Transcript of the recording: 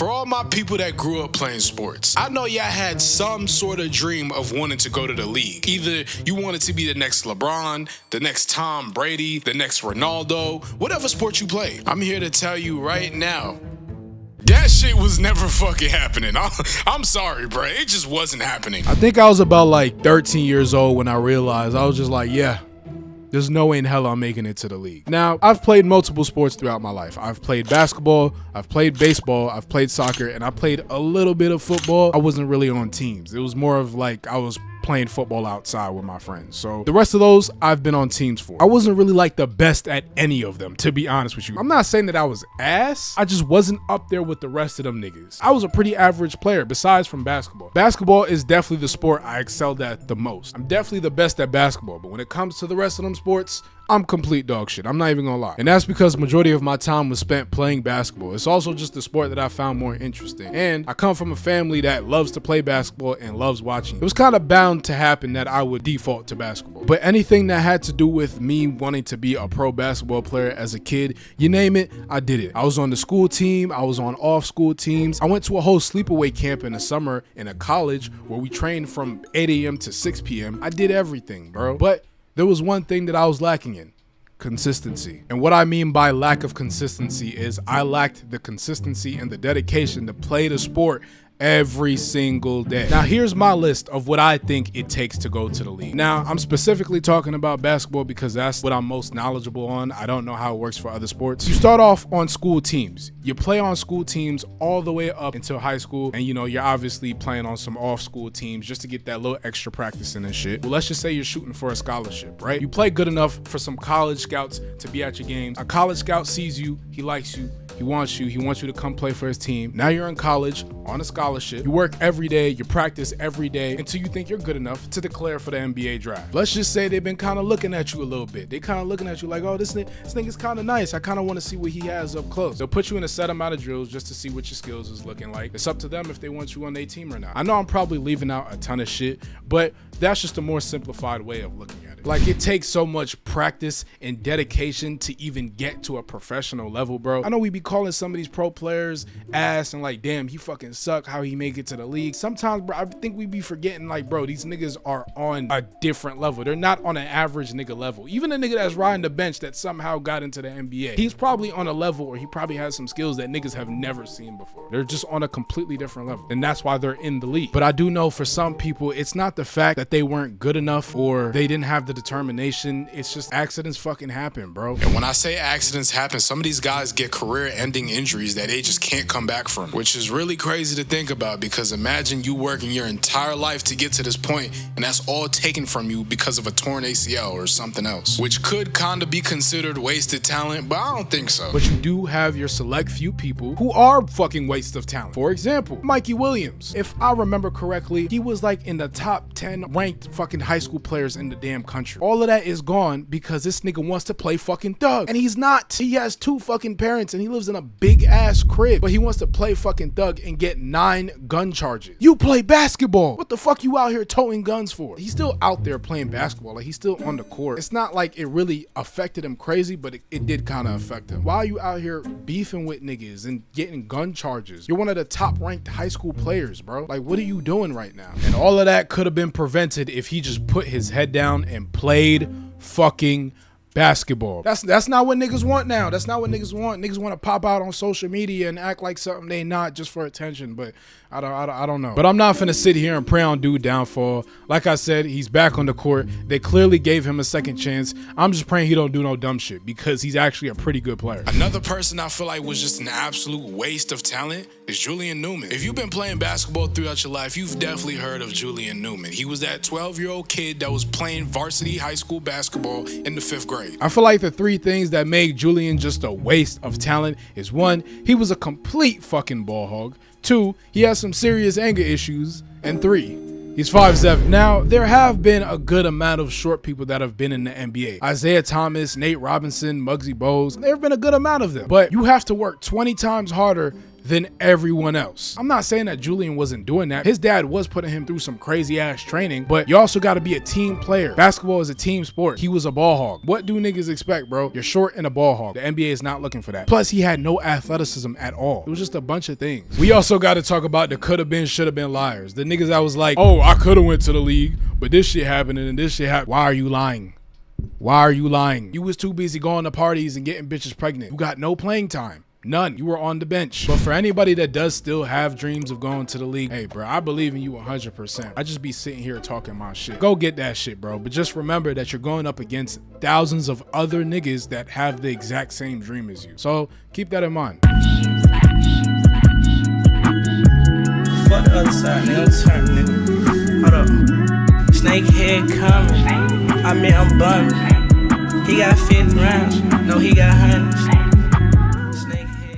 For all my people that grew up playing sports, I know y'all had some sort of dream of wanting to go to the league. Either you wanted to be the next LeBron, the next Tom Brady, the next Ronaldo, whatever sport you play. I'm here to tell you right now, that shit was never fucking happening. I'm sorry, bro. It just wasn't happening. I think I was about like 13 years old when I realized. I was just like, yeah, there's no way in hell I'm making it to the league. Now, I've played multiple sports throughout my life. I've played basketball, I've played baseball, I've played soccer, and I played a little bit of football. I wasn't really on teams. It was more of like I was playing football outside with my friends. So the rest of those I've been on teams for. I wasn't really like the best at any of them, to be honest with you. I'm not saying that I was ass. I just wasn't up there with the rest of them niggas. I was a pretty average player besides from basketball. Basketball is definitely the sport I excelled at the most. I'm definitely the best at basketball, but when it comes to the rest of them sports, I'm complete dog shit. I'm not even gonna lie. And that's because majority of my time was spent playing basketball. It's also just the sport that I found more interesting. And I come from a family that loves to play basketball and loves watching. It was kind of bound to happen that I would default to basketball. But anything that had to do with me wanting to be a pro basketball player as a kid, you name it, I did it. I was on the school team. I was on off school teams. I went to a whole sleepaway camp in the summer in a college where we trained from 8 a.m. to 6 p.m. I did everything, bro. But there was one thing that I was lacking in: consistency. And what I mean by lack of consistency is I lacked the consistency and the dedication to play the sport every single day. Now, here's my list of what I think it takes to go to the league. Now, I'm specifically talking about basketball because that's what I'm most knowledgeable on. I don't know how it works for other sports. You start off on school teams. You play on school teams all the way up until high school. And you know, you're obviously playing on some off school teams just to get that little extra practice in and shit. Well, let's just say you're shooting for a scholarship, right? You play good enough for some college scouts to be at your games. A college scout sees you, he likes you, he wants you to come play for his team. Now you're in college on a scholarship. You work every day, you practice every day until you think you're good enough to declare for the NBA draft. Let's just say they've been kind of looking at you a little bit. They kind of looking at you like, oh, this nigga's kind of nice. I kind of want to see what he has up close. They'll put you in a set amount of drills just to see what your skills is looking like. It's up to them if they want you on their team or not. I know I'm probably leaving out a ton of shit, but that's just a more simplified way of looking at it. Like, it takes so much practice and dedication to even get to a professional level, bro. I know we be calling some of these pro players ass and like, damn, he fucking suck how he make it to the league. Sometimes, bro, I think we be forgetting like, bro, these niggas are on a different level. They're not on an average nigga level. Even a nigga that's riding the bench that somehow got into the NBA, he's probably on a level or he probably has some skills that niggas have never seen before. They're just on a completely different level. And that's why they're in the league. But I do know for some people, it's not the fact that they weren't good enough or they didn't have the determination. It's just accidents fucking happen, bro. And when I say accidents happen, some of these guys get career-ending injuries that they just can't come back from, which is really crazy to think about, because imagine you working your entire life to get to this point and that's all taken from you because of a torn ACL or something else, which could kind of be considered wasted talent, but I don't think so. But you do have your select few people who are fucking waste of talent. For example, Mikey Williams. If I remember correctly, he was like in the top 10 ranked fucking high school players in the damn country. All of that is gone because this nigga wants to play fucking thug. And he's not. He has 2 fucking parents and he lives in a big ass crib, but he wants to play fucking thug and get 9 gun charges. You play basketball. What the fuck you out here toting guns for? He's still out there playing basketball. Like, he's still on the court. It's not like it really affected him crazy, but it did kind of affect him. Why are you out here beefing with niggas and getting gun charges? You're one of the top ranked high school players, bro. Like, what are you doing right now? And all of that could have been prevented if he just put his head down and played fucking basketball. That's not what niggas want now. That's not what niggas want. Niggas want to pop out on social media and act like something they not just for attention. But I don't know. But I'm not finna sit here and pray on dude downfall. Like I said, he's back on the court. They clearly gave him a second chance. I'm just praying he don't do no dumb shit because he's actually a pretty good player. Another person I feel like was just an absolute waste of talent is Julian Newman. If you've been playing basketball throughout your life, you've definitely heard of Julian Newman. He was that 12-year-old kid that was playing varsity high school basketball in the 5th grade. I feel like the 3 things that make Julian just a waste of talent is: 1, he was a complete fucking ball hog; 2, he has some serious anger issues; and 3, he's 5'7". Now, there have been a good amount of short people that have been in the NBA. Isaiah Thomas, Nate Robinson, Muggsy Bogues. There have been a good amount of them. But you have to work 20 times harder than everyone else. I'm not saying that Julian wasn't doing that. His dad was putting him through some crazy ass training, but you also got to be a team player. Basketball is a team sport. He was a ball hog. What do niggas expect, bro? You're short and a ball hog. The NBA is not looking for that. Plus, he had no athleticism at all. It was just a bunch of things. We also got to talk about the could have been, should have been liars. The niggas that was like, oh, I could have went to the league, but this shit happened and this shit happened. Why are you lying? Why are you lying? You was too busy going to parties and getting bitches pregnant. You got no playing time. None. You were on the bench. But for anybody that does still have dreams of going to the league, hey, bro, I believe in you 100%. I just be sitting here talking my shit. Go get that shit, bro. But just remember that you're going up against thousands of other niggas that have the exact same dream as you. So keep that in mind. Fuck the other side, nigga. Turn, nigga. Hold up. Snake head coming. I mean, I'm bumming. He got 50 rounds. No, he got hundreds.